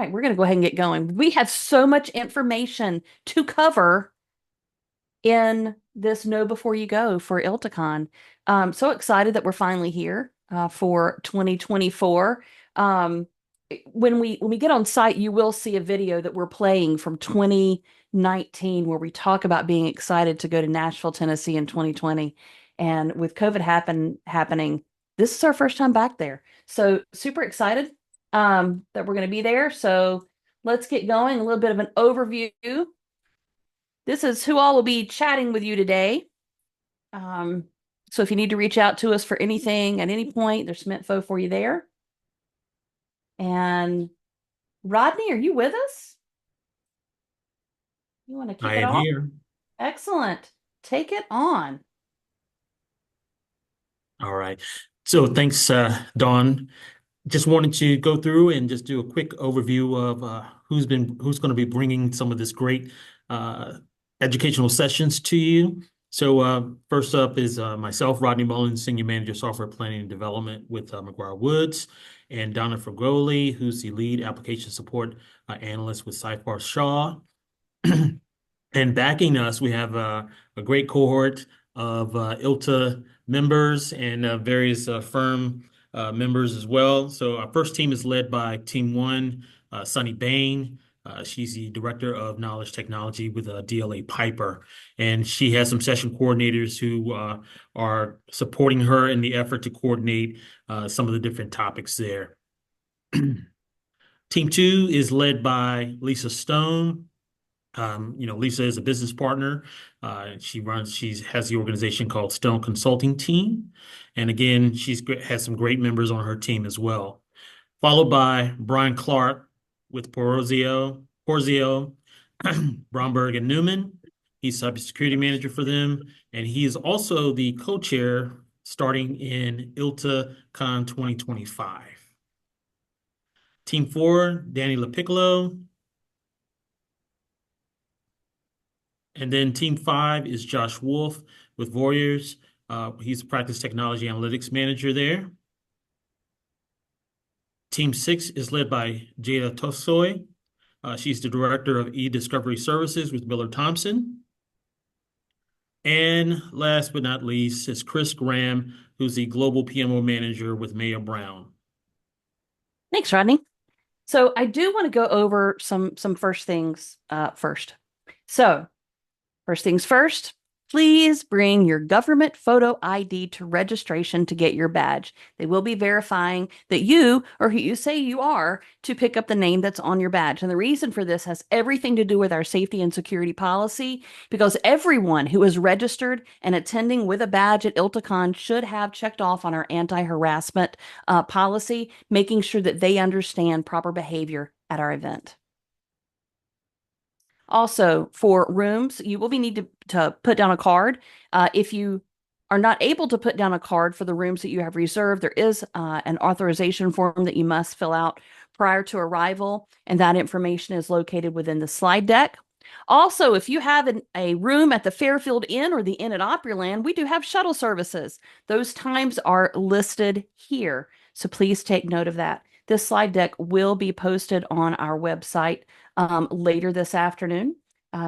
right, we're going to go ahead and get going. We have so much information to cover in this Know Before You Go for ILTACON. So excited that we're finally here for 2024. Um, when we get on site, you will see a video that we're playing from 2019 where we talk about being excited to go to Nashville, Tennessee in 2020. And with COVID happening, this is our first time back there. So super excited that we're going to be there. So let's get going. A little bit of an overview. This is who all will be chatting with you today. Um, so if you need to reach out to us for anything at any point, there's some info for you there. And Rodney, are you with us? You want to I kick it am off? here. Excellent. Take it on. All right. So thanks, Dawn. Just wanted to go through and just do a quick overview of who's going to be bringing some of this great uh, educational sessions to you. So first up is myself, Rodney Mullins, Senior Manager, Software Planning and Development with McGuire Woods, and Donna Fragoli, who's the Lead Application Support Analyst with Cypher Shaw. And backing us, we have a great cohort of ILTA members and various firm members as well. So our first team is led by Team One, Sunny Bain. She's the Director of Knowledge Technology with DLA Piper, and she has some session coordinators who are supporting her in the effort to coordinate some of the different topics there. Team Two is led by Lisa Stone. Lisa is a business partner. She has the organization called Stone Consulting Team. And again, has some great members on her team as well. Followed by Brian Clark with Porzio, Bromberg and Newman. He's cybersecurity manager for them. And he is also the co-chair starting in ILTACON 2025. Team four, Danny LaPiccolo. And then team five is Josh Wolf with Warriors. He's a practice technology analytics manager there. Team six is led by Jada Tosoy. She's the director of e-discovery services with Miller Thompson. And last but not least is Chris Graham, who's the global PMO manager with Maya Brown. Thanks, Rodney. So I do want to go over some first things first. So first things first, please bring your government photo ID to registration to get your badge. They will be verifying that you or who you say you are to pick up the name that's on your badge. And the reason for this has everything to do with our safety and security policy because everyone who is registered and attending with a badge at ILTACON should have checked off on our anti-harassment policy, making sure that they understand proper behavior at our event. Also, for rooms, you will be need to put down a card. If you are not able to put down a card for the rooms that you have reserved, there is an authorization form that you must fill out prior to arrival, and that information is located within the slide deck. Also, if you have a room at the Fairfield Inn or the Inn at Opryland, we do have shuttle services. Those times are listed here, so please take note of that. This slide deck will be posted on our website later this afternoon.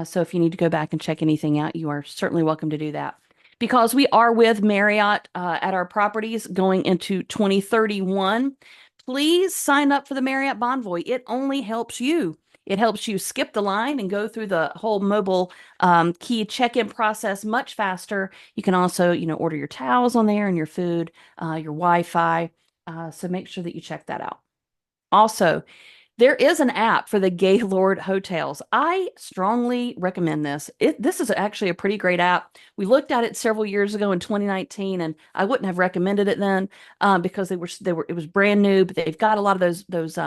So if you need to go back and check anything out, you are certainly welcome to do that. Because we are with Marriott at our properties going into 2031, please sign up for the Marriott Bonvoy. It only helps you. It helps you skip the line and go through the whole mobile key check-in process much faster. You can also, order your towels on there and your food, your Wi-Fi. So make sure that you check that out. Also, there is an app for the Gaylord hotels. I strongly recommend this. This is actually a pretty great app. We looked at it several years ago in 2019, and I wouldn't have recommended it then because it was brand new. But they've got a lot of those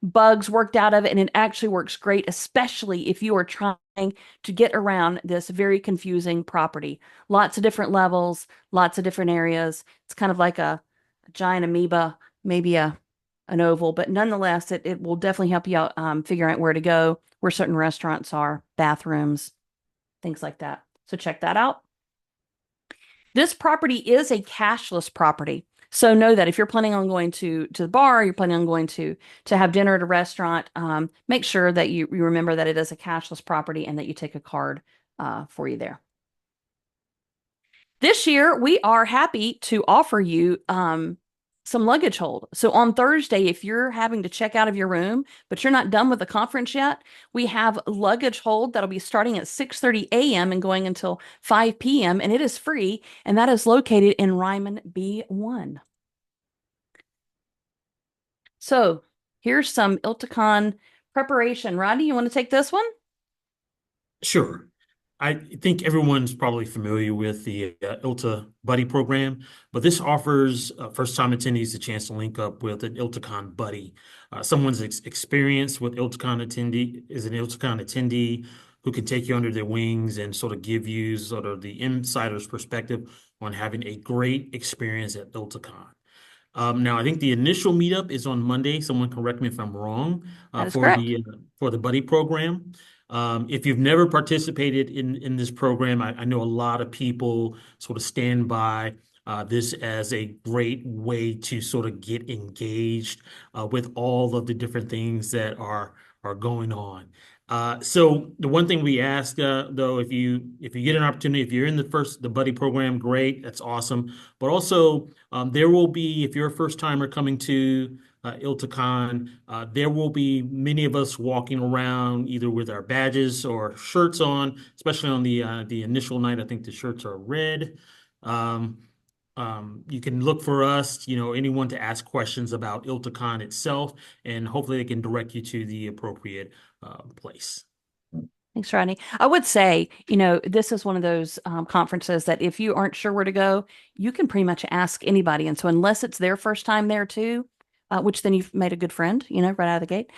bugs worked out of it, and it actually works great, especially if you are trying to get around this very confusing property. Lots of different levels, lots of different areas. It's kind of like a giant amoeba, maybe an oval, but nonetheless, it will definitely help you out figuring out where to go, where certain restaurants are, bathrooms, things like that. So check that out. This property is a cashless property. So know that if you're planning on going to the bar, you're planning on going to have dinner at a restaurant, make sure that you remember that it is a cashless property and that you take a card for you there. This year, we are happy to offer you some luggage hold. So on Thursday, if you're having to check out of your room, but you're not done with the conference yet, we have luggage hold that'll be starting at 6:30 a.m. and going until 5 p.m. and it is free, and that is located in Ryman B1. So here's some ILTACON preparation. Rodney, you want to take this one? Sure. I think everyone's probably familiar with the ILTA Buddy program, but this offers first-time attendees a chance to link up with an ILTACON buddy. Someone's experienced with ILTACON attendee is an ILTACON attendee who can take you under their wings and sort of give you sort of the insider's perspective on having a great experience at ILTACON. Now, I think the initial meetup is on Monday. Someone correct me if I'm wrong, That is correct. for the buddy program. If you've never participated in this program, I know a lot of people sort of stand by this as a great way to sort of get engaged with all of the different things that are going on. So the one thing we ask though, if you get an opportunity, if you're in the buddy program, great, that's awesome. But also there will be, if you're a first timer coming to ILTACON, there will be many of us walking around either with our badges or shirts on, especially on the initial night. I think the shirts are red. Um, you can look for us, anyone to ask questions about ILTACON itself, and hopefully they can direct you to the appropriate place. Thanks, Rodney. I would say, this is one of those conferences that if you aren't sure where to go, you can pretty much ask anybody. And so, unless it's their first time there too, which then you've made a good friend, right out of the gate,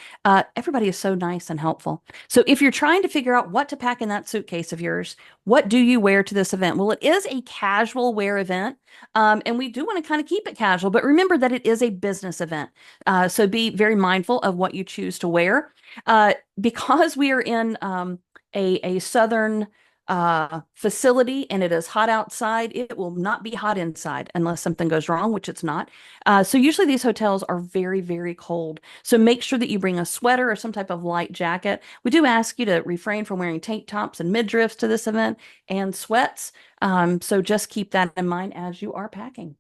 everybody is so nice and helpful. So, if you're trying to figure out what to pack in that suitcase of yours, what do you wear to this event? Well, it is a casual wear event, and we do want to kind of keep it casual, but remember that it is a business event. So, be very mindful of what you choose to wear. Because we are in a southern facility and it is hot outside, it will not be hot inside unless something goes wrong, which it's not. So usually these hotels are very, very cold. So make sure that you bring a sweater or some type of light jacket. We do ask you to refrain from wearing tank tops and midriffs to this event and sweats. So just keep that in mind as you are packing.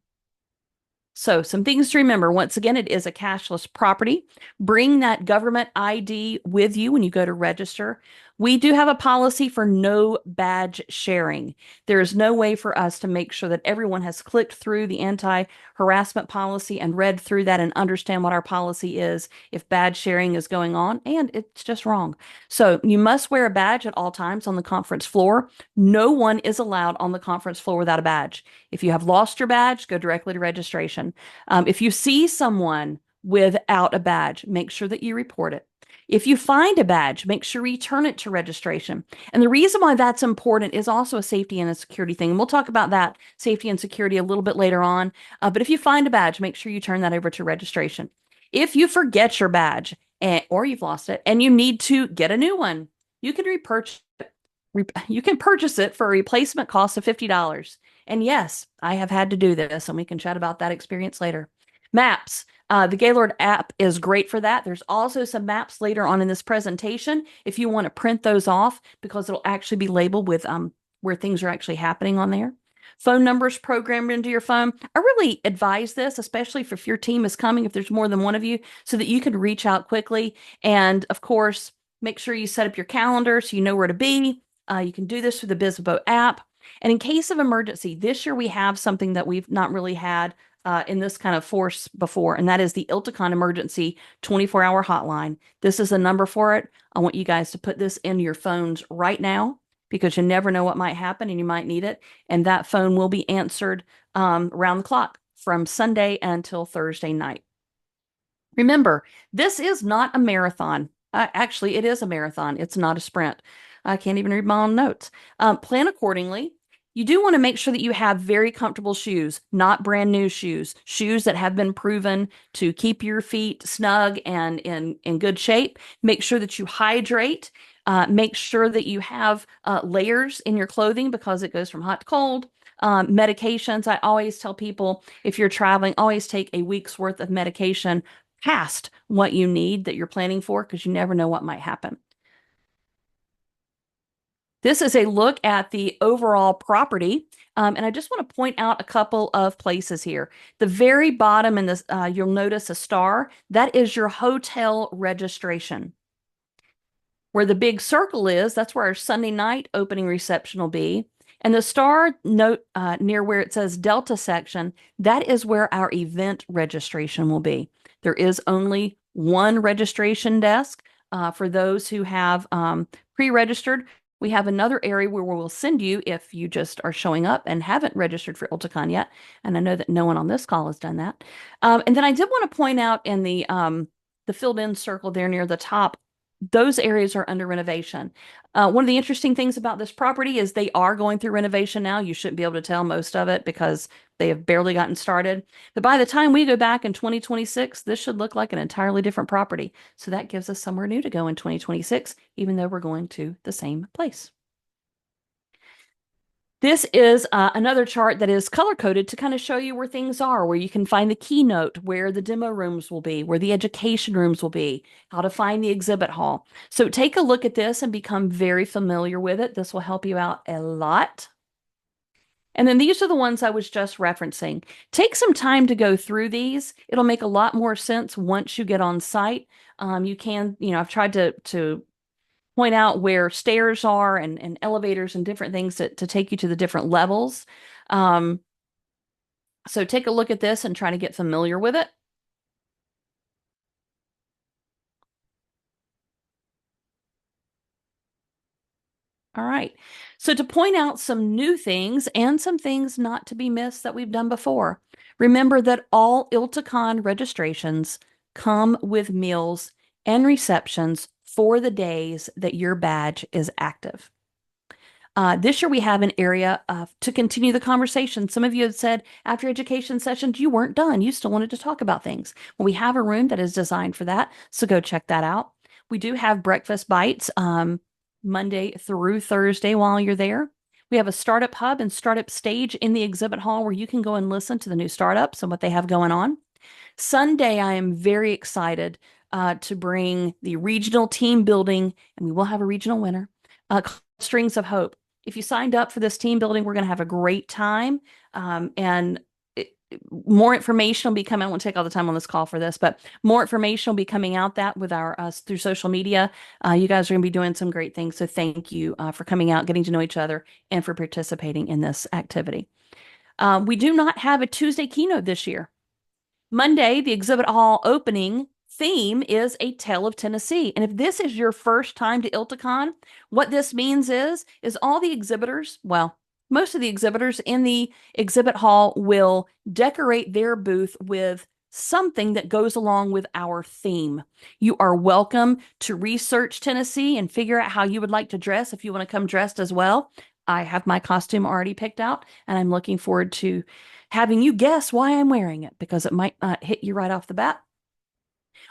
So, some things to remember. Once again, it is a cashless property. Bring that government ID with you when you go to register. We do have a policy for no badge sharing. There is no way for us to make sure that everyone has clicked through the anti-harassment policy and read through that and understand what our policy is if badge sharing is going on, and it's just wrong. So, you must wear a badge at all times on the conference floor. No one is allowed on the conference floor without a badge. If you have lost your badge, go directly to registration. If you see someone without a badge, make sure that you report it. If you find a badge, make sure you return it to registration. And the reason why that's important is also a safety and a security thing. And we'll talk about that safety and security a little bit later on. But if you find a badge, make sure you turn that over to registration. If you forget your badge or you've lost it and you need to get a new one, you can you can purchase it for a replacement cost of $50. And yes, I have had to do this, and we can chat about that experience later. Maps. The Gaylord app is great for that. There's also some maps later on in this presentation if you want to print those off because it'll actually be labeled with where things are actually happening on there. Phone numbers programmed into your phone. I really advise this, especially if your team is coming, if there's more than one of you, so that you can reach out quickly. And of course, make sure you set up your calendar so you know where to be. You can do this through the BizBoat app. And in case of emergency, this year we have something that we've not really had in this kind of force before, and that is the ILTACON Emergency 24-hour hotline. This is a number for it. I want you guys to put this in your phones right now because you never know what might happen and you might need it. And that phone will be answered around the clock from Sunday until Thursday night. Remember, this is not a marathon. Actually, it is a marathon. It's not a sprint. I can't even read my own notes. Plan accordingly. You do want to make sure that you have very comfortable shoes, not brand new shoes, shoes that have been proven to keep your feet snug and in good shape. Make sure that you hydrate. Make sure that you have layers in your clothing because it goes from hot to cold. Medications, I always tell people if you're traveling, always take a week's worth of medication past what you need that you're planning for because you never know what might happen. This is a look at the overall property. And I just want to point out a couple of places here. The very bottom in this, you'll notice a star. That is your hotel registration. Where the big circle is, that's where our Sunday night opening reception will be. And the star note near where it says Delta section, that is where our event registration will be. There is only one registration desk for those who have pre-registered. We have another area where we'll send you if you just are showing up and haven't registered for ILTACON yet. And I know that no one on this call has done that. And then I did want to point out in the filled in circle there near the top, those areas are under renovation. One of the interesting things about this property is they are going through renovation now. You shouldn't be able to tell most of it because they have barely gotten started. But by the time we go back in 2026, this should look like an entirely different property. So that gives us somewhere new to go in 2026, even though we're going to the same place. This is another chart that is color coded to kind of show you where things are, where you can find the keynote, where the demo rooms will be, where the education rooms will be, how to find the exhibit hall. So take a look at this and become very familiar with it. This will help you out a lot. And then these are the ones I was just referencing. Take some time to go through these. It'll make a lot more sense once you get on site. You can, I've tried to point out where stairs are and elevators and different things to take you to the different levels. Um, so take a look at this and try to get familiar with it. All right. So to point out some new things and some things not to be missed that we've done before, remember that all ILTACON registrations come with meals and receptions for the days that your badge is active. This year we have an area to continue the conversation. Some of you had said after education sessions, you weren't done. You still wanted to talk about things. Well, we have a room that is designed for that. So go check that out. We do have breakfast bites Monday through Thursday while you're there. We have a startup hub and startup stage in the exhibit hall where you can go and listen to the new startups and what they have going on. Sunday, I am very excited to bring the regional team building, and we will have a regional winner, Strings of Hope. If you signed up for this team building, we're going to have a great time. And more information will be coming. I won't take all the time on this call for this, but more information will be coming out that with through social media. You guys are going to be doing some great things. So thank you for coming out, getting to know each other, and for participating in this activity. We do not have a Tuesday keynote this year. Monday, the exhibit hall opening theme is A Tale of Tennessee. And if this is your first time to ILTACON, what this means is all the exhibitors, well, most of the exhibitors in the exhibit hall will decorate their booth with something that goes along with our theme. You are welcome to research Tennessee and figure out how you would like to dress if you want to come dressed as well. I have my costume already picked out, and I'm looking forward to having you guess why I'm wearing it because it might not hit you right off the bat.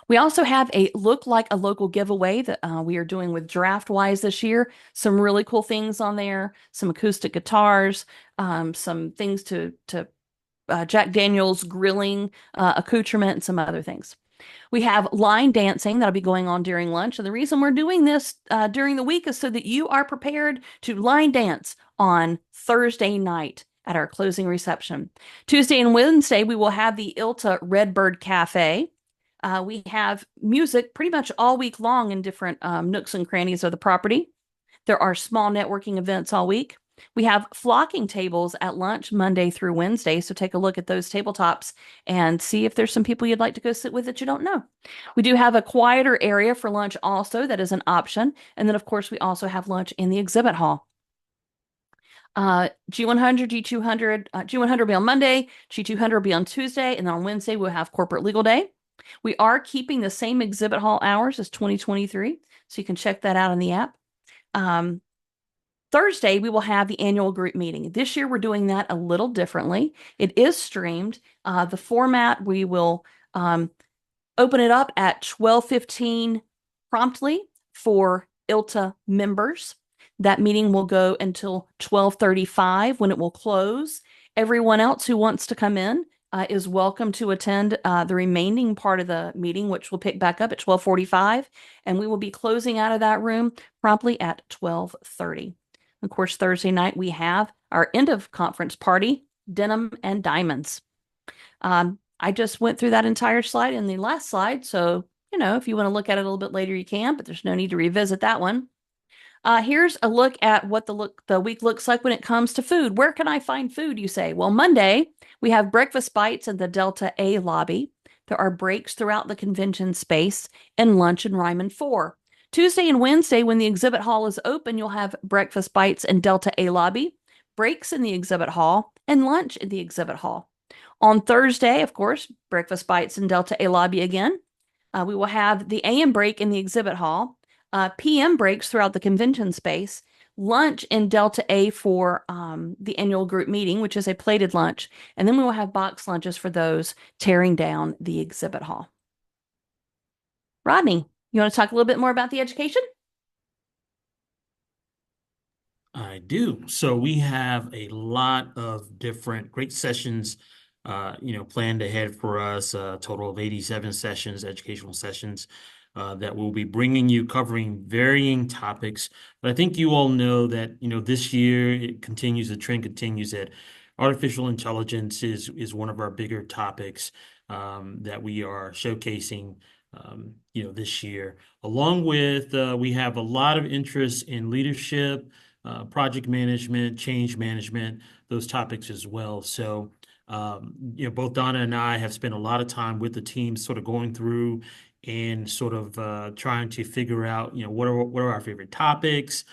We also have a look like a local giveaway that we are doing with DraftWise this year. Some really cool things on there, some acoustic guitars, some things to Jack Daniel's grilling accoutrement, and some other things. We have line dancing that'll be going on during lunch. And the reason we're doing this during the week is so that you are prepared to line dance on Thursday night at our closing reception. Tuesday and Wednesday, we will have the ILTA Redbird Cafe. We have music pretty much all week long in different nooks and crannies of the property. There are small networking events all week. We have flocking tables at lunch Monday through Wednesday, so take a look at those tabletops and see if there's some people you'd like to go sit with that you don't know. We do have a quieter area for lunch also that is an option. And then, of course, we also have lunch in the exhibit hall. G100, G200, G100 will be on Monday, G200 will be on Tuesday, and then on Wednesday we'll have corporate legal day. We are keeping the same exhibit hall hours as 2023, so you can check that out in the app. Thursday, we will have the annual group meeting. This year, we're doing that a little differently. It is streamed. The format, we will open it up at 12:15 promptly for ILTA members. That meeting will go until 12:35 when it will close. Everyone else who wants to come in is welcome to attend the remaining part of the meeting, which will pick back up at 12:45, and we will be closing out of that room promptly at 12:30. Of course, Thursday night we have our end of conference party, Denim and Diamonds. I just went through that entire slide in the last slide, so if you want to look at it a little bit later, you can, but there's no need to revisit that one. Here's a look at what the week looks like when it comes to food. Where can I find food, you say? Well, Monday, we have breakfast bites in the Delta A lobby. There are breaks throughout the convention space and lunch in Ryman 4. Tuesday and Wednesday, when the exhibit hall is open, you'll have breakfast bites in Delta A lobby, breaks in the exhibit hall, and lunch in the exhibit hall. On Thursday, of course, breakfast bites in Delta A lobby again. We will have the AM break in the exhibit hall, PM breaks throughout the convention space, lunch in Delta A for the annual group meeting, which is a plated lunch, and then we will have box lunches for those tearing down the exhibit hall. Rodney, you want to talk a little bit more about the education? I do. So we have a lot of different great sessions, planned ahead for us, a total of 87 sessions, educational sessions, that we'll be bringing you covering varying topics. But I think you all know that, this year the trend continues that artificial intelligence is one of our bigger topics, that we are showcasing, this year. Along with, we have a lot of interest in leadership, project management, change management, those topics as well. So, both Donna and I have spent a lot of time with the team, sort of going through and sort of trying to figure out, what are our favorite topics,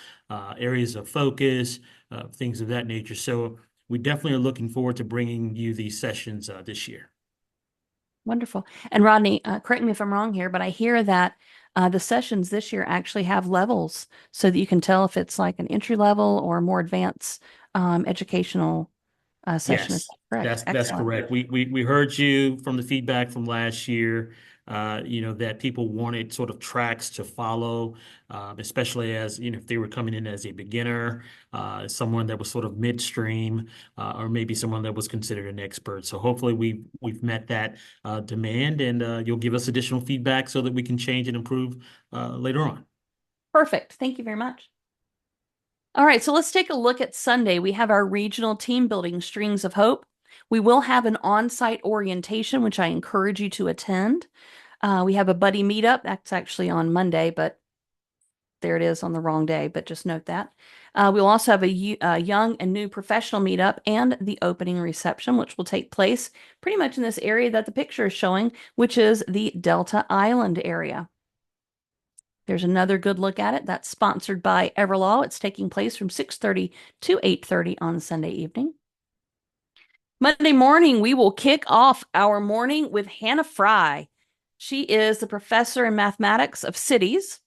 areas of focus, things of that nature. So we definitely are looking forward to bringing you these sessions this year. Wonderful. And Rodney, correct me if I'm wrong here, but I hear that the sessions this year actually have levels so that you can tell if it's like an entry level or a more advanced educational session. Is Yes, that correct? that's Excellent. correct. We heard you from the feedback from last year, that people wanted sort of tracks to follow, especially as, if they were coming in as a beginner, someone that was sort of midstream, or maybe someone that was considered an expert. So hopefully we've met that demand, and you'll give us additional feedback so that we can change and improve later on. Perfect. Thank you very much. All right, so let's take a look at Sunday. We have our regional team building Strings of Hope. We will have an on-site orientation, which I encourage you to attend. We have a buddy meetup. That's actually on Monday, but there it is on the wrong day, but just note that. We'll also have a young and new professional meetup and the opening reception, which will take place pretty much in this area that the picture is showing, which is the Delta Island area. There's another good look at it. That's sponsored by Everlaw. It's taking place from 6:30 to 8:30 on Sunday evening. Monday morning, we will kick off our morning with Hannah Fry. She is the professor in mathematics of cities,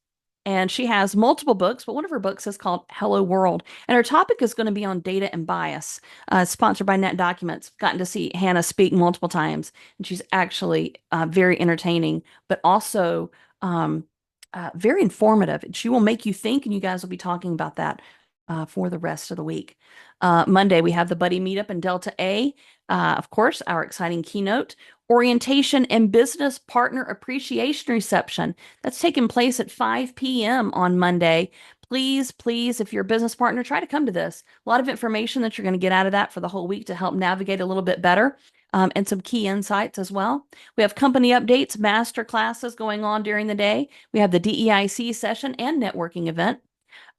and she has multiple books, but one of her books is called Hello World. And her topic is going to be on data and bias, sponsored by Net Documents. Gotten to see Hannah speak multiple times, and she's actually very entertaining, but also very informative. She will make you think, and you guys will be talking about that for the rest of the week. Monday, we have the buddy meetup in Delta A. Of course, our exciting keynote, orientation and business partner appreciation reception. That's taking place at 5 p.m. on Monday. Please, please, if you're a business partner, try to come to this. A lot of information that you're going to get out of that for the whole week to help navigate a little bit better. And some key insights as well. We have company updates, master classes going on during the day. We have the DEIC session and networking event.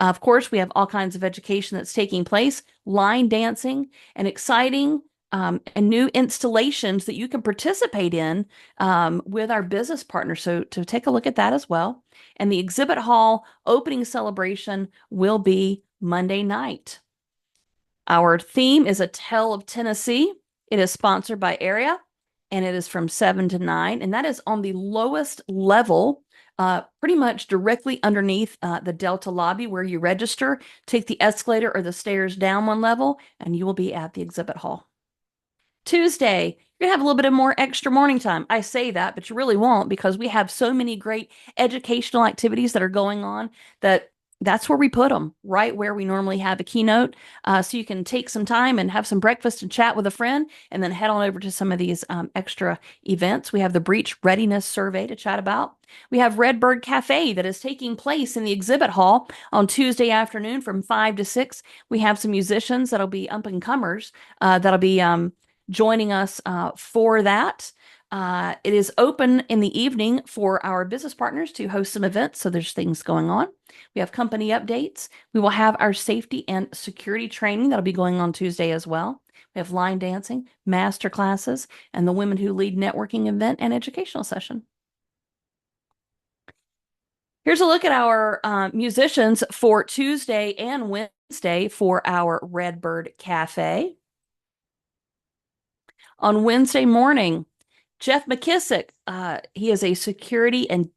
Of course, we have all kinds of education that's taking place, line dancing, and exciting and new installations that you can participate in with our business partners. So to take a look at that as well. And the exhibit hall opening celebration will be Monday night. Our theme is A Tale of Tennessee. It is sponsored by Area, and it is from 7 to 9, and that is on the lowest level, pretty much directly underneath the Delta lobby where you register. Take the escalator or the stairs down one level, and you will be at the exhibit hall. Tuesday, you're going to have a little bit of more extra morning time. I say that, but you really won't because we have so many great educational activities that are going on that That's where we put them, right where we normally have a keynote. So you can take some time and have some breakfast and chat with a friend, and then head on over to some of these extra events. We have the Breach Readiness Survey to chat about. We have Redbird Cafe that is taking place in the exhibit hall on Tuesday afternoon from 5 to 6. We have some musicians that'll be up and comers that'll be joining us for that. It is open in the evening for our business partners to host some events, so there's things going on. We have company updates. We will have our safety and security training that'll be going on Tuesday as well. We have line dancing, master classes, and the Women Who Lead networking event and educational session. Here's a look at our musicians for Tuesday and Wednesday for our Redbird Cafe. On Wednesday morning, Jeff McKissick, he is a security and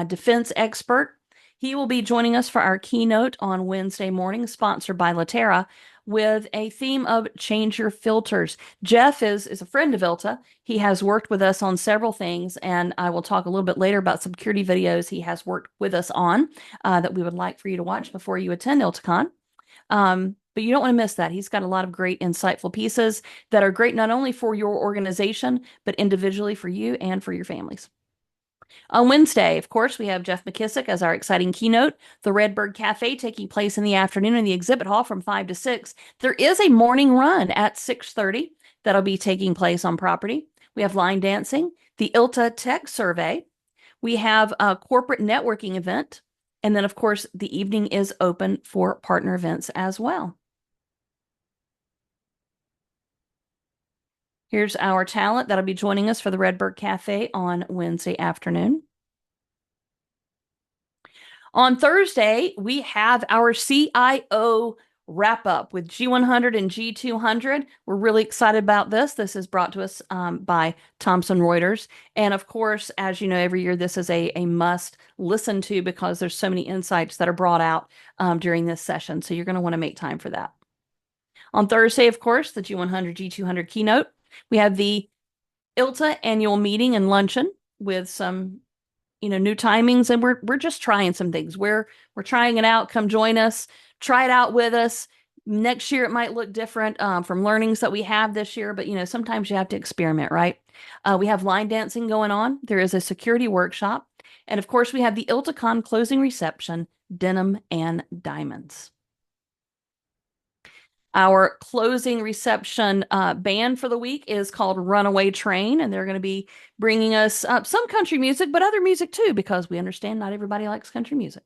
defense expert. He will be joining us for our keynote on Wednesday morning, sponsored by Latera, with a theme of change your filters. Jeff is a friend of ILTA. He has worked with us on several things, and I will talk a little bit later about some security videos he has worked with us on that we would like for you to watch before you attend ILTACON. But you don't want to miss that. He's got a lot of great, insightful pieces that are great not only for your organization, but individually for you and for your families. On Wednesday, of course, we have Jeff McKissick as our exciting keynote. The Redbird Cafe taking place in the afternoon in the exhibit hall from 5 to 6. There is a morning run at 6:30 that'll be taking place on property. We have line dancing, the ILTA Tech Survey. We have a corporate networking event. And then, of course, the evening is open for partner events as well. Here's our talent that'll be joining us for the Redbird Cafe on Wednesday afternoon. On Thursday, we have our CIO wrap up with G100 and G200. We're really excited about this. This is brought to us by Thomson Reuters. And of course, as you know, every year this is a must listen to because there's so many insights that are brought out during this session. So you're going to want to make time for that. On Thursday, of course, the G100, G200 keynote. We have the ILTA annual meeting and luncheon with some new timings, and we're just trying some things. We're trying it out. Come join us, try it out with us. Next year it might look different from learnings that we have this year, but sometimes you have to experiment, right? We have line dancing going on. There is a security workshop, and of course we have the ILTACON closing reception, denim and diamonds. Our closing reception band for the week is called Runaway Train, and they're going to be bringing us some country music, but other music too, because we understand not everybody likes country music.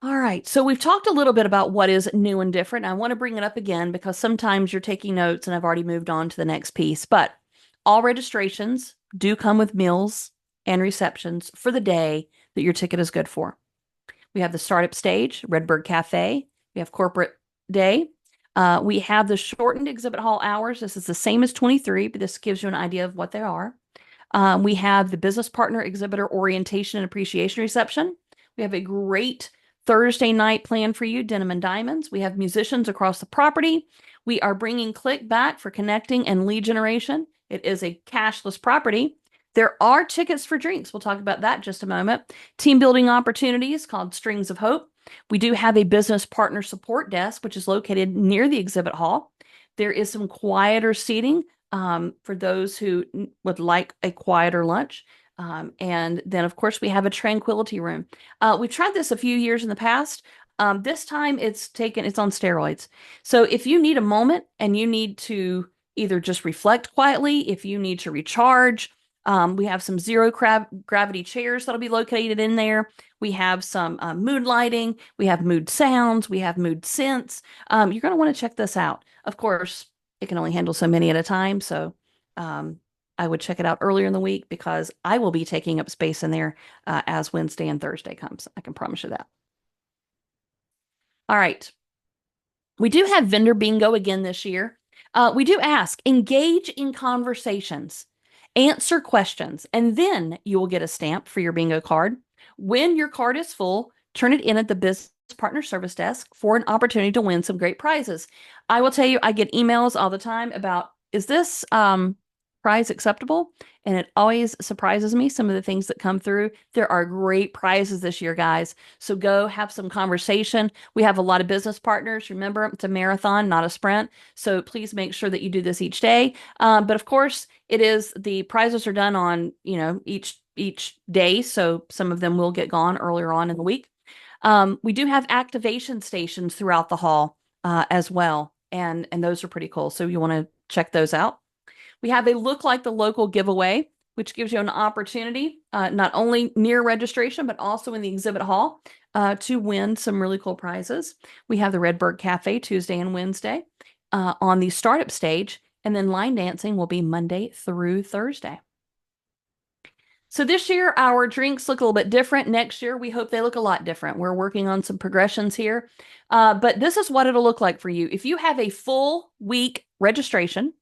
All right, so we've talked a little bit about what is new and different. I want to bring it up again because sometimes you're taking notes and I've already moved on to the next piece, but all registrations do come with meals and receptions for the day that your ticket is good for. We have the startup stage, Redbird Cafe. We have corporate day. We have the shortened exhibit hall hours. This is the same as 23, but this gives you an idea of what they are. We have the business partner exhibitor orientation and appreciation reception. We have a great Thursday night planned for you, Denim and Diamonds. We have musicians across the property. We are bringing Click back for connecting and lead generation. It is a cashless property. There are tickets for drinks. We'll talk about that in just a moment. Team building opportunities called Strings of Hope. We do have a business partner support desk, which is located near the exhibit hall. There is some quieter seating for those who would like a quieter lunch. And then, of course, we have a tranquility room. We've tried this a few years in the past. This time it's on steroids. So if you need a moment and you need to either just reflect quietly, if you need to recharge, we have some zero gravity chairs that'll be located in there. We have some mood lighting. We have mood sounds. We have mood scents. You're going to want to check this out. Of course, it can only handle so many at a time. So I would check it out earlier in the week because I will be taking up space in there as Wednesday and Thursday comes. I can promise you that. All right. We do have vendor bingo again this year. We do ask, engage in conversations. Answer questions, and then you will get a stamp for your bingo card. When your card is full, turn it in at the business partner service desk for an opportunity to win some great prizes. I will tell you, I get emails all the time about, is this prize acceptable. And it always surprises me some of the things that come through. There are great prizes this year, guys. So go have some conversation. We have a lot of business partners. Remember, it's a marathon, not a sprint. So please make sure that you do this each day. But of course, it is the prizes are done on, each day. So some of them will get gone earlier on in the week. We do have activation stations throughout the hall as well, and those are pretty cool. So you want to check those out. We have a look like the local giveaway, which gives you an opportunity not only near registration but also in the exhibit hall to win some really cool prizes. We have the Redbird Cafe Tuesday and Wednesday on the startup stage, and then line dancing will be Monday through Thursday. So this year, our drinks look a little bit different. Next year, we hope they look a lot different. We're working on some progressions here. But this is what it'll look like for you. If you have a full week registration,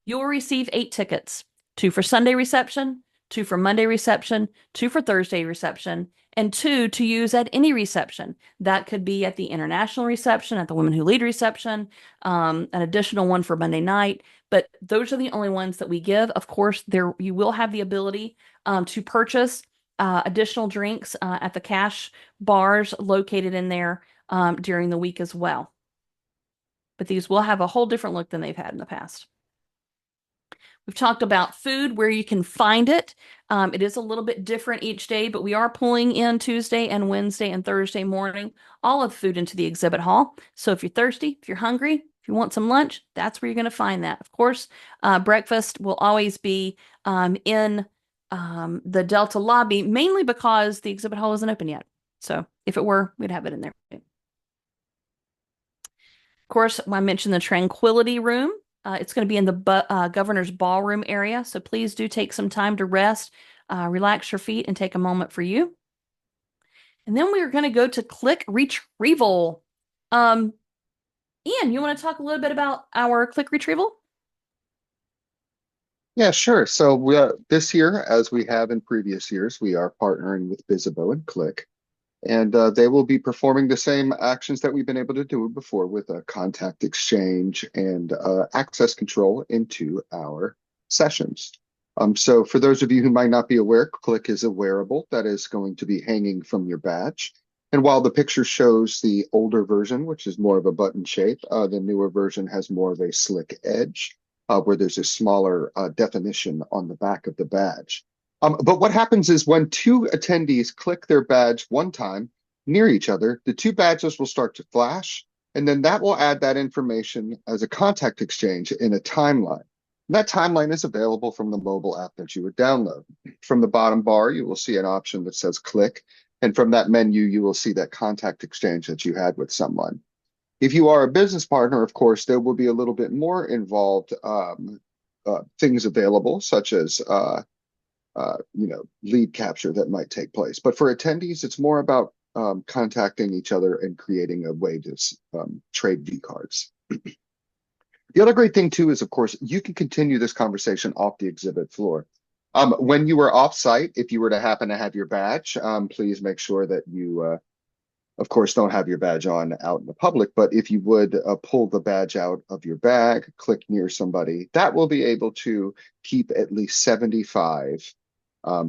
you will receive 8 tickets, 2 for Sunday reception, 2 for Monday reception, 2 for Thursday reception, and 2 to use at any reception. That could be at the international reception, at the Women Who Lead reception, an additional one for Monday night. But those are the only ones that we give. Of course, there you will have the ability to purchase additional drinks at the cash bars located in there during the week as well. But these will have a whole different look than they've had in the past. We've talked about food, where you can find it. It is a little bit different each day, but we are pulling in Tuesday and Wednesday and Thursday morning all of the food into the exhibit hall. So if you're thirsty, if you're hungry, if you want some lunch, that's where you're going to find that. Of course, breakfast will always be in the Delta lobby, mainly because the exhibit hall isn't open yet. So if it were, we'd have it in there. Of course, I mentioned the Tranquility Room. It's going to be in the governor's ballroom area. So please do take some time to rest, relax your feet, and take a moment for you. And then we're going to go to click retrieval. Ian, you want to talk a little bit about our click retrieval? Yeah, sure. So this year, as we have in previous years, we are partnering with Bizzabo and Click, and they will be performing the same actions that we've been able to do before with a contact exchange and access control into our sessions. So for those of you who might not be aware, Click is a wearable that is going to be hanging from your badge. And while the picture shows the older version, which is more of a button shape, the newer version has more of a slick edge, where there's a smaller definition on the back of the badge. But what happens is when 2 attendees click their badge one time near each other, the 2 badges will start to flash, and then that will add that information as a contact exchange in a timeline. And that timeline is available from the mobile app that you would download. From the bottom bar, you will see an option that says click, and from that menu, you will see that contact exchange that you had with someone. If you are a business partner, of course, there will be a little bit more involved things available, such as lead capture that might take place. But for attendees, it's more about contacting each other and creating a way to trade V cards. The other great thing too is, of course, you can continue this conversation off the exhibit floor. When you are off-site, if you were to happen to have your badge, please make sure that you of course, don't have your badge on out in the public, but if you would pull the badge out of your bag, click near somebody, that will be able to keep at least 75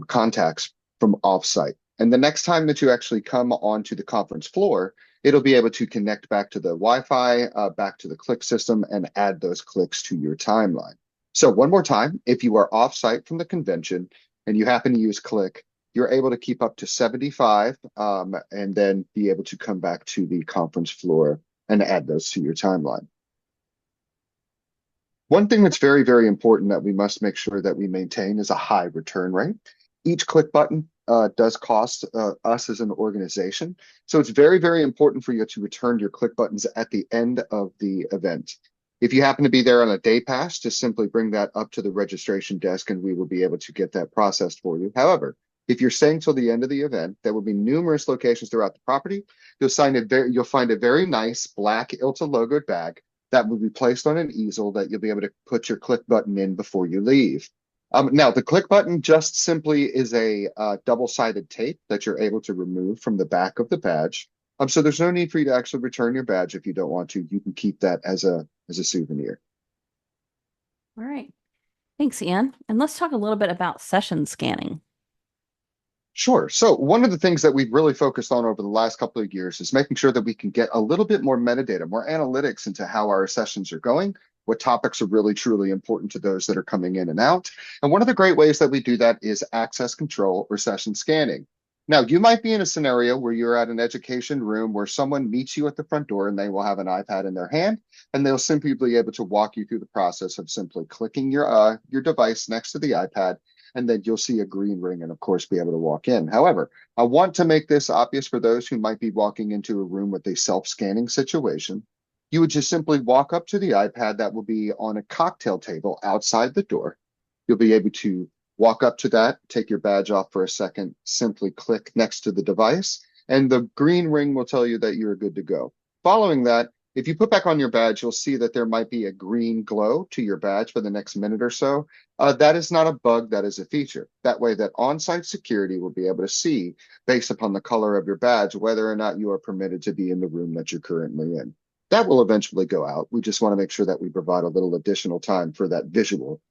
contacts from offsite. And the next time that you actually come onto the conference floor, it'll be able to connect back to the Wi-Fi, back to the click system, and add those clicks to your timeline. So one more time, if you are offsite from the convention and you happen to use click, you're able to keep up to 75 and then be able to come back to the conference floor and add those to your timeline. One thing that's very, very important that we must make sure that we maintain is a high return rate. Each click button does cost us as an organization. So it's very, very important for you to return your click buttons at the end of the event. If you happen to be there on a day pass, just simply bring that up to the registration desk and we will be able to get that processed for you. However, if you're staying till the end of the event, there will be numerous locations throughout the property. You'll find a very nice black ILTA logoed bag that will be placed on an easel that you'll be able to put your click button in before you leave. Now, the click button just simply is a double-sided tape that you're able to remove from the back of the badge. So there's no need for you to actually return your badge if you don't want to. You can keep that as a souvenir. All right. Thanks, Ian. And let's talk a little bit about session scanning. Sure. So one of the things that we've really focused on over the last couple of years is making sure that we can get a little bit more metadata, more analytics into how our sessions are going, what topics are really truly important to those that are coming in and out. And one of the great ways that we do that is access control or session scanning. Now, you might be in a scenario where you're at an education room where someone meets you at the front door and they will have an iPad in their hand, and they'll simply be able to walk you through the process of simply clicking your device next to the iPad, and then you'll see a green ring and of course be able to walk in. However, I want to make this obvious for those who might be walking into a room with a self-scanning situation. You would just simply walk up to the iPad that will be on a cocktail table outside the door. You'll be able to walk up to that, take your badge off for a second, simply click next to the device, and the green ring will tell you that you're good to go. Following that, if you put back on your badge, you'll see that there might be a green glow to your badge for the next minute or so. That is not a bug, that is a feature. That way that on-site security will be able to see, based upon the color of your badge, whether or not you are permitted to be in the room that you're currently in. That will eventually go out. We just want to make sure that we provide a little additional time for that visual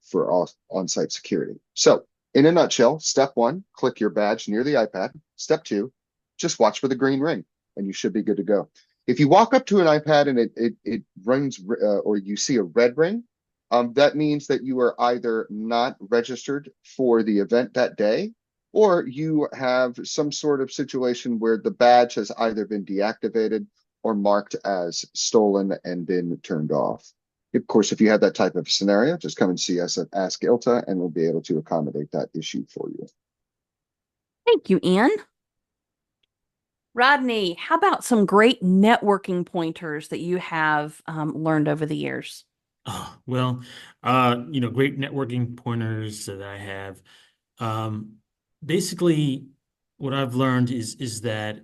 for all on-site security. So in a nutshell, step one, click your badge near the iPad. Step two, just watch for the green ring and you should be good to go. If you walk up to an iPad and it rings or you see a red ring, that means that you are either not registered for the event that day, or you have some sort of situation where the badge has either been deactivated or marked as stolen and been turned off. Of course, if you have that type of scenario, just come and see us at Ask ILTA and we'll be able to accommodate that issue for you. Thank you, Ian. Rodney, how about some great networking pointers that you have learned over the years? Oh, well, great networking pointers that I have. Um, Basically, what I've learned is that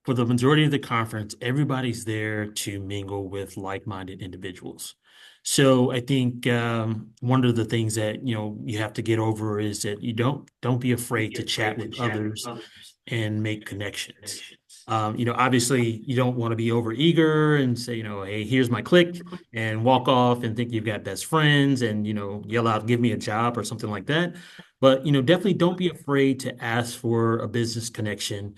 for the majority of the conference, everybody's there to mingle with like-minded individuals. So I think one of the things that you have to get over is that you don't be afraid to chat with others and make connections. Obviously, you don't want to be over eager and say, hey, here's my click, and walk off and think you've got best friends and yell out, give me a job or something like that. But definitely don't be afraid to ask for a business connection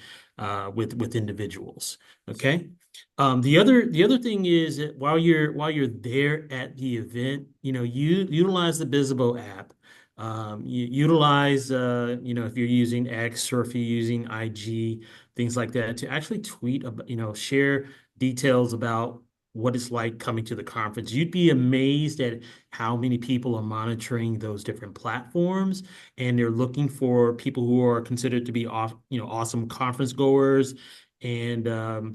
with individuals. Okay. The other thing is that while you're there at the event, you utilize the Bizzabo app. You utilize if you're using X or if you're using IG, things like that, to actually tweet about, share details about what it's like coming to the conference. You'd be amazed at how many people are monitoring those different platforms, and they're looking for people who are considered to be awesome conference goers, and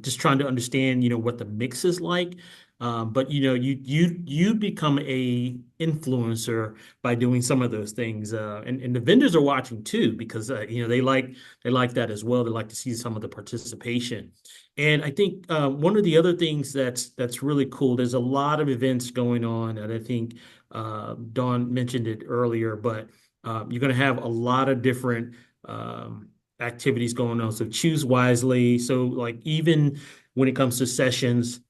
just trying to understand, what the mix is like. But you become a influencer by doing some of those things, and the vendors are watching too, because they like that as well. They like to see some of the participation. And I think one of the other things that's really cool, there's a lot of events going on, and I think Dawn mentioned it earlier, but you're going to have a lot of different activities going on. So choose wisely. So like even when it comes to sessions,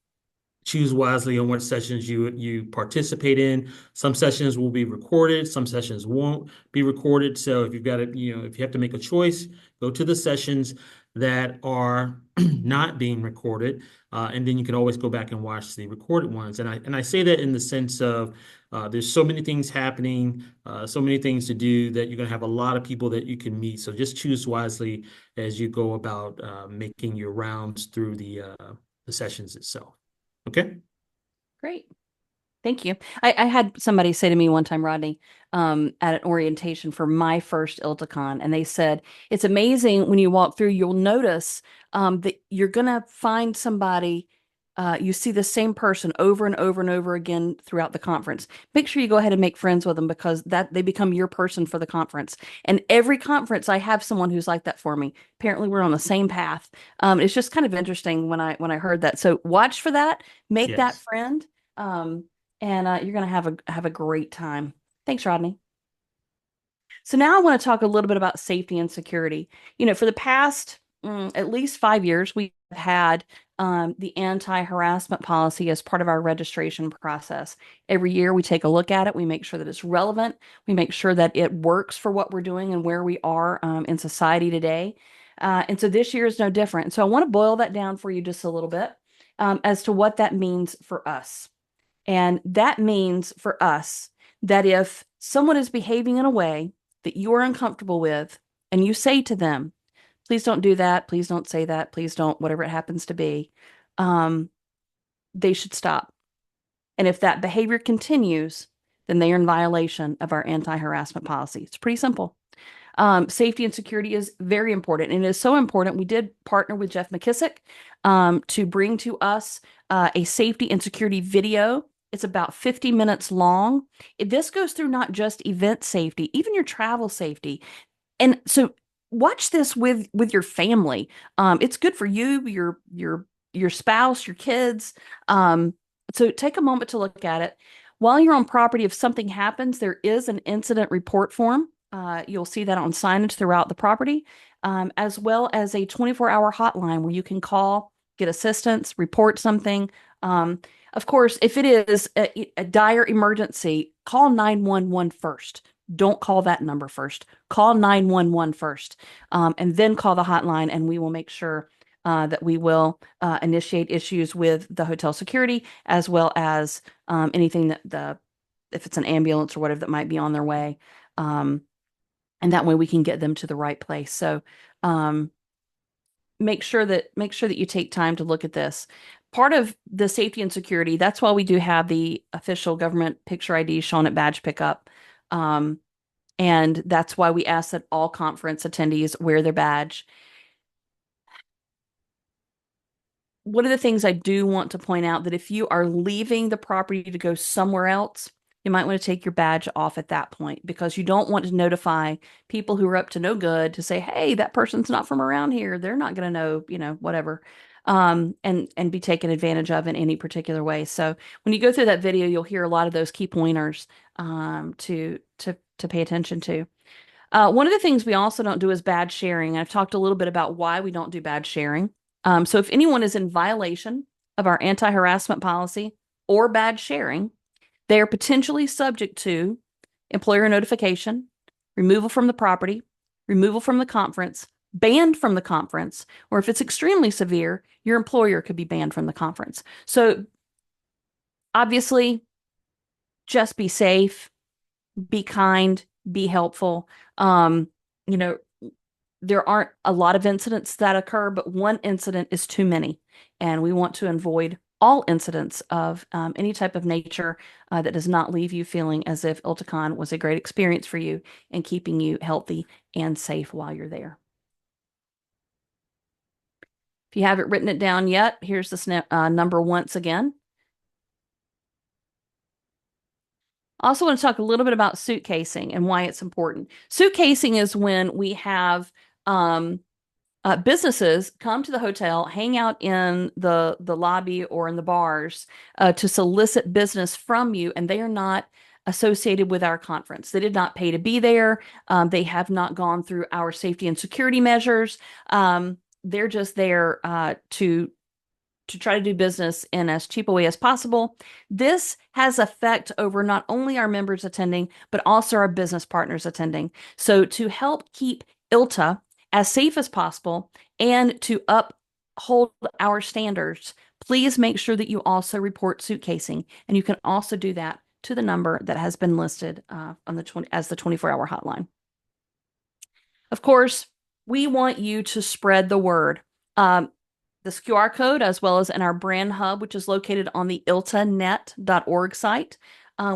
choose wisely on what sessions you participate in. Some sessions will be recorded, some sessions won't be recorded. So if you've got it, if you have to make a choice, go to the sessions that are not being recorded, and then you can always go back and watch the recorded ones. And I say that in the sense of there's so many things happening, so many things to do, that you're going to have a lot of people that you can meet. So just choose wisely as you go about making your rounds through the sessions itself. Okay. Great. Thank you. I had somebody say to me one time, Rodney, at an orientation for my first ILTACON, and they said, it's amazing when you walk through, you'll notice that you're going to find somebody, you see the same person over and over and over again throughout the conference. Make sure you go ahead and make friends with them, because that they become your person for the conference. And every conference, I have someone who's like that for me. Apparently, we're on the same path. It's just kind of interesting when I heard that. So watch for that, make that Yes. friend. And you're going to have a great time. Thanks, Rodney. So now I want to talk a little bit about safety and security. For the past at least 5 years, we've had the anti-harassment policy as part of our registration process. Every year we take a look at it. We make sure that it's relevant. We make sure that it works for what we're doing and where we are in society today. And so this year is no different. So I want to boil that down for you just a little bit as to what that means for us. And that means for us that if someone is behaving in a way that you are uncomfortable with, and you say to them, please don't do that, please don't say that, please don't, whatever it happens to be, they should stop. And if that behavior continues, then they are in violation of our anti-harassment policy. It's pretty simple. Safety and security is very important. And it is so important. We did partner with Jeff McKissick to bring to us a safety and security video. It's about 50 minutes long. This goes through not just event safety, even your travel safety. And so watch this with your family. It's good for you, your spouse, your kids. So take a moment to look at it. While you're on property, if something happens, there is an incident report form. You'll see that on signage throughout the property, as well as a 24-hour hotline where you can call, get assistance, report something. Of course, if it is a dire emergency, call 911 first. Don't call that number first. Call 911 first, and then call the hotline, and we will make sure that we will initiate issues with the hotel security, as well as anything that if it's an ambulance or whatever that might be on their way. And that way we can get them to the right place. So make sure that you take time to look at this. Part of the safety and security, that's why we do have the official government picture ID shown at badge pickup. And that's why we ask that all conference attendees wear their badge. One of the things I do want to point out that if you are leaving the property to go somewhere else, you might want to take your badge off at that point, because you don't want to notify people who are up to no good to say, hey, that person's not from around here. They're not going to know, whatever, and be taken advantage of in any particular way. So when you go through that video, you'll hear a lot of those key pointers to pay attention to. One of the things we also don't do is badge sharing. I've talked a little bit about why we don't do badge sharing. So if anyone is in violation of our anti-harassment policy or badge sharing, they are potentially subject to employer notification, removal from the property, removal from the conference, banned from the conference, or if it's extremely severe, your employer could be banned from the conference. So obviously, just be safe, be kind, be helpful. There aren't a lot of incidents that occur, but one incident is too many. And we want to avoid all incidents of any type of nature that does not leave you feeling as if ILTACON was a great experience for you and keeping you healthy and safe while you're there. If you haven't written it down yet, here's the number once again. I also want to talk a little bit about suitcasing and why it's important. Suitcasing is when we have businesses come to the hotel, hang out in the lobby or in the bars to solicit business from you, and they are not associated with our conference. They did not pay to be there. They have not gone through our safety and security measures. They're just there to try to do business in as cheap a way as possible. This has effect over not only our members attending, but also our business partners attending. So to help keep ILTA as safe as possible and to uphold our standards, please make sure that you also report suitcasing. And you can also do that to the number that has been listed as the 24-hour hotline. Of course, we want you to spread the word. This QR code, as well as in our brand hub, which is located on the iltanet.org site.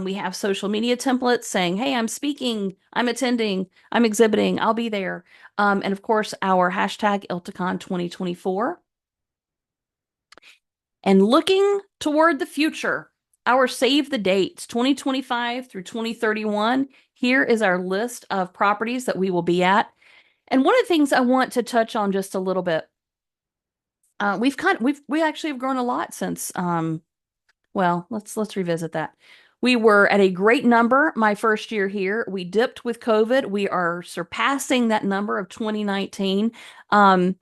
We have social media templates saying, hey, I'm speaking, I'm attending, I'm exhibiting, I'll be there. And of course, our hashtag ILTACON 2024. And looking toward the future, our save the dates 2025 through 2031. Here is our list of properties that we will be at. And one of the things I want to touch on just a little bit, we actually have grown a lot since, well, let's revisit that. We were at a great number my first year here. We dipped with COVID. We are surpassing that number of 2019. Not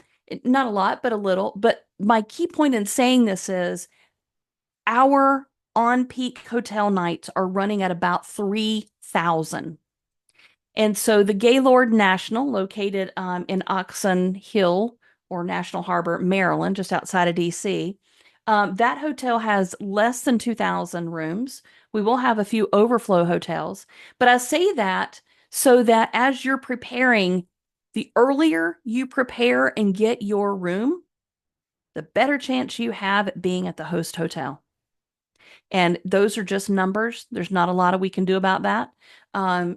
a lot, but a little. But my key point in saying this is our on-peak hotel nights are running at about 3,000. And so the Gaylord National, located in Oxon Hill or National Harbor, Maryland, just outside of DC, that hotel has less than 2,000 rooms. We will have a few overflow hotels, but I say that so that as you're preparing, the earlier you prepare and get your room, the better chance you have at being at the host hotel. And those are just numbers. There's not a lot of we can do about that.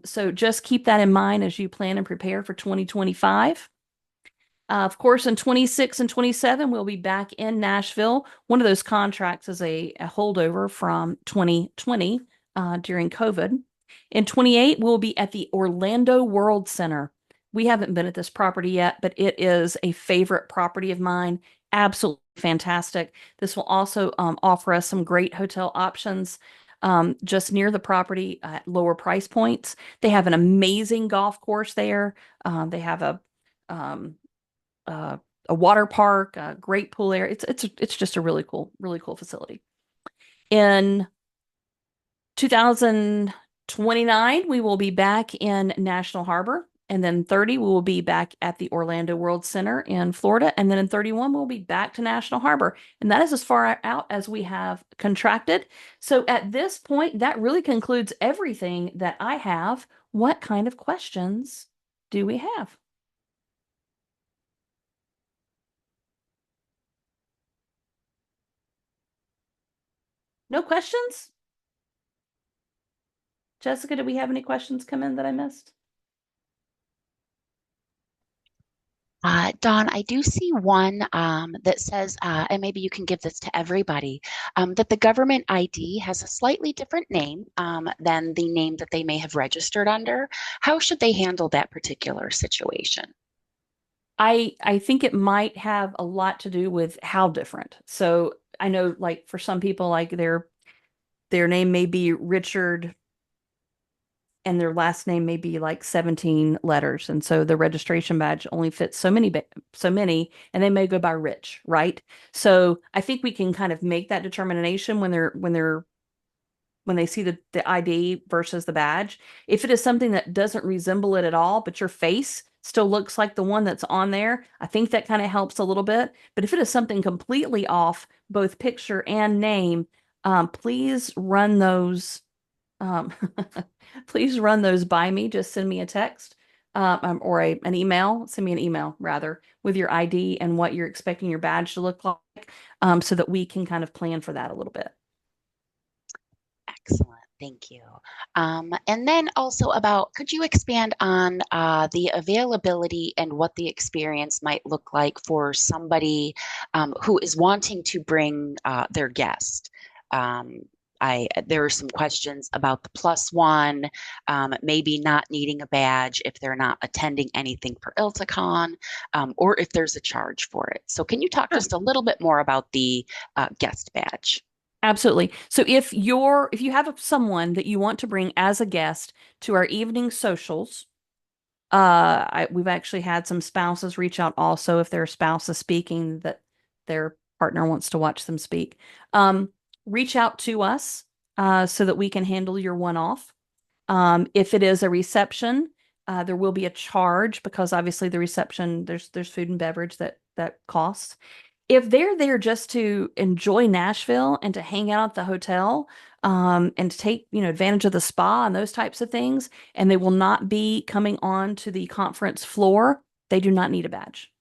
So just keep that in mind as you plan and prepare for 2025. Of course, in 26 and 27, we'll be back in Nashville. One of those contracts is a holdover from 2020 during COVID. In 28, we'll be at the Orlando World Center. We haven't been at this property yet, but it is a favorite property of mine. Absolutely fantastic. This will also offer us some great hotel options just near the property at lower price points. They have an amazing golf course there. They have um, a water park, a great pool area. It's just a really cool facility. In 2029, we will be back in National Harbor. And then 30, we will be back at the Orlando World Center in Florida. And then in 31, we'll be back to National Harbor. And that is as far out as we have contracted. So at this point, that really concludes everything that I have. What kind of questions do we have? No questions? Jessica, do we have any questions come in that I missed? Dawn, I do see one that says, and maybe you can give this to everybody, that the government ID has a slightly different name than the name that they may have registered under. How should they handle that particular situation? I think it might have a lot to do with how different. So I know, like for some people, like their name may be Richard and their last name may be like 17 letters, and so the registration badge only fits so many, and they may go by Rich, right? So I think we can kind of make that determination when they see the ID versus the badge. If it is something that doesn't resemble it at all, but your face still looks like the one that's on there, I think that kind of helps a little bit. But if it is something completely off, both picture and name, please run those. Um, please run those by me. Just send me a text or an email. Send me an email rather with your ID and what you're expecting your badge to look like, so that we can kind of plan for that a little bit. Excellent. Thank you. And then also about, could you expand on the availability and what the experience might look like for somebody who is wanting to bring their guest? There are some questions about the plus one, maybe not needing a badge if they're not attending anything for ILTACON, or if there's a charge for it. So can you talk just a little bit more about the guest badge? Absolutely. So if you have someone that you want to bring as a guest to our evening socials, we've actually had some spouses reach out also if their spouse is speaking that their partner wants to watch them speak. Reach out to us so that we can handle your one-off. If it is a reception, there will be a charge because obviously the reception there's food and beverage that costs. If they're there just to enjoy Nashville and to hang out at the hotel, and to take, advantage of the spa and those types of things, and they will not be coming on to the conference floor, they do not need a badge.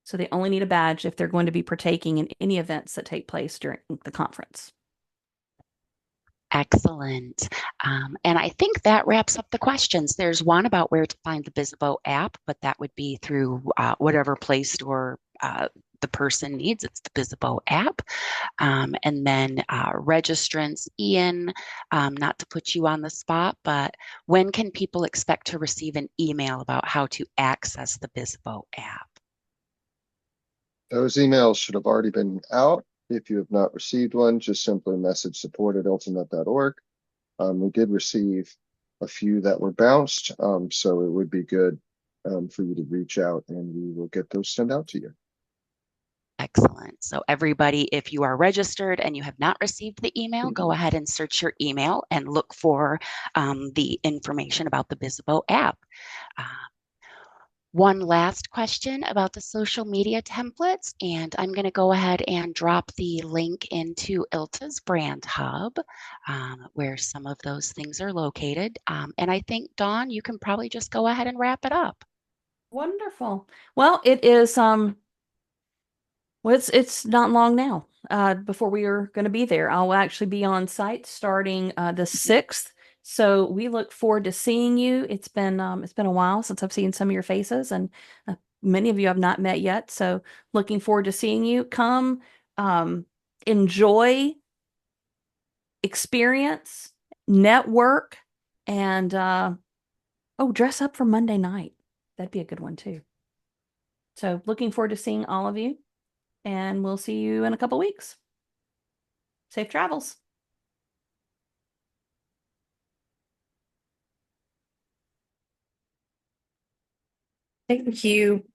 So they only need a badge if they're going to be partaking in any events that take place during the conference. Excellent. And I think that wraps up the questions. There's one about where to find the Bizzabo app, but that would be through whatever Play Store the person needs. It's the Bizzabo app. And then registrants, Ian, not to put you on the spot, but when can people expect to receive an email about how to access the Bizzabo app? Those emails should have already been out. If you have not received one, just simply message support@iltanet.org. We did receive a few that were bounced, so it would be good for you to reach out, and we will get those sent out to you. Excellent. So everybody, if you are registered and you have not received the email, go ahead and search your email and look for the information about the Bizzabo app. One last question about the social media templates, and I'm going to go ahead and drop the link into ILTA's Brand Hub, where some of those things are located. And I think, Dawn, you can probably just go ahead and wrap it up. Wonderful. Well, it is well, it's not long now before we are going to be there. I'll actually be on site starting the 6th. So we look forward to seeing you. It's been a while since I've seen some of your faces, and many of you I've not met yet. So looking forward to seeing you. Come, enjoy, experience, network, and dress up for Monday night. That'd be a good one too. So looking forward to seeing all of you, and we'll see you in a couple weeks. Safe travels. Thank you.